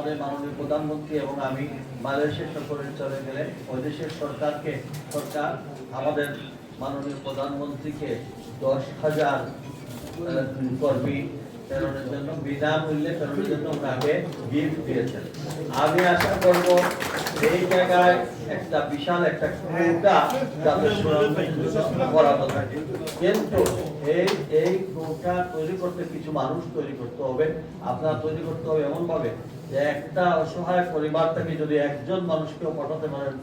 আমাদের মাননীয় প্রধানমন্ত্রী এবং আমি মালয়েশিয়া সফরে চলে গেলে ওই দেশের সরকার আমাদের মাননীয় প্রধানমন্ত্রীকে 10,000 কর্মী প্রেরণের জন্য বিনামূল্যে প্রেরণের জন্য ওনাকে গিফট দিয়েছেন। আমি আশা করব এই জায়গায় একটা বিশাল একটা কোটা বরাদ্দ থাকে, কিন্তু এই কোটা তৈরি করতে কিছু মানুষ তৈরি করতে হবে। আপনারা তৈরি করতে হবে এমন ভাবে যে একটা অসহায় পরিবার থেকে যদি একজন মানুষকেও পাঠাতে পারেন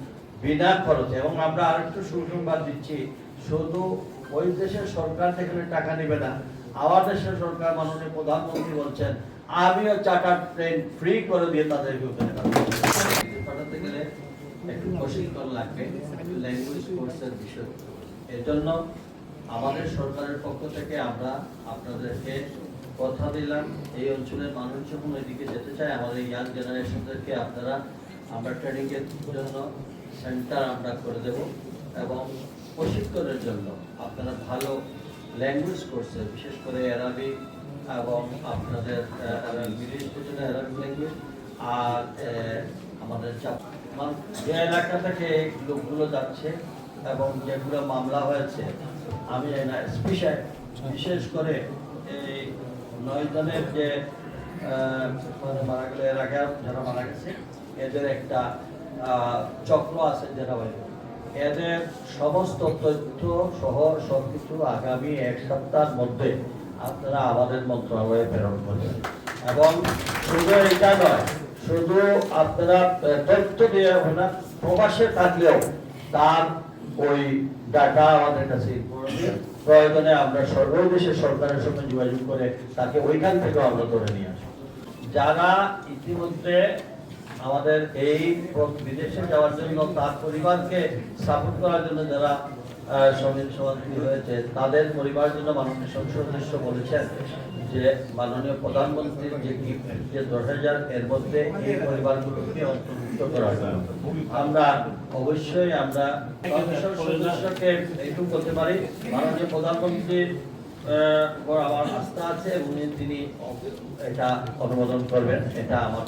বিনা খরচে। এবং আমরা আরেকটু সুসংবাদ দিচ্ছি, শুধু ওই দেশের সরকার থেকে টাকা নেবে না, আমার দেশের সরকার মাননীয় প্রধানমন্ত্রী বলছেন আমিও চার্টার ট্রেন ফ্রি করে দিয়ে তাদেরকে ওখানে পাঠাতে গেলে একটু প্রশিক্ষণ লাগবে, একটু ল্যাঙ্গুয়েজ কোর্সের বিষয়। এর জন্য আমাদের সরকারের পক্ষ থেকে আমরা আপনাদেরকে কথা দিলাম, এই অঞ্চলের মানুষ যখন এদিকে যেতে চায় আমাদের ইয়াং জেনারেশনদেরকে আমরা ট্রেনিং এর জন্য সেন্টার আমরা করে দেব এবং প্রশিক্ষণের জন্য আপনারা ভালো ল্যাঙ্গুয়েজ কোর্সে, বিশেষ করে অ্যারাবিক এবং আপনাদের মিডিল স্কুলের অ্যারাবিক ল্যাঙ্গুয়েজ আর আমাদের যে এলাকা থেকে লোকগুলো যাচ্ছে এবং যেগুলো মামলা হয়েছে, আমি বিশেষ করে এই 9 জনের যে মারা গেল, এর আগে যারা মারা গেছে এদের একটা চক্র আছে যারা এদের সমস্ত তথ্য সহ সবকিছু আগামী 1 সপ্তাহের মধ্যে আপনারা আমাদের মন্ত্রণালয়ে প্রেরণ করবেন। এবং শুধু এটা নয়, শুধু আপনারা তথ্য দিয়ে হবে না, প্রবাসে থাকলেও তার ওই ডাটা আমাদের কাছে প্রয়োজনে আমরা সর্বদেশের সরকারের সঙ্গে যোগাযোগ করে তাকে ওইখান থেকে আমরা ধরে নিয়ে আসবো। যারা ইতিমধ্যে আমাদের এই বিদেশে যাওয়ার জন্য তার পরিবারকে সাপোর্ট করার জন্য যারা সমাজসেবী হয়েছে, তাদের পরিবারের জন্য মাননীয় সংসদ সদস্য বলেছেন যে মাননীয় প্রধানমন্ত্রীর যে গিফট যে 10,000 এর মধ্যে এই পরিবারগুলোকে অন্তর্ভুক্ত করা হবে। আমরা অবশ্যই আমরা সংসদ সদস্যকে এইটুকু বলতে পারি, মাননীয় প্রধানমন্ত্রীর আমার আস্থা আছে এবং তিনি এটা অনুমোদন করবেন, এটা আমার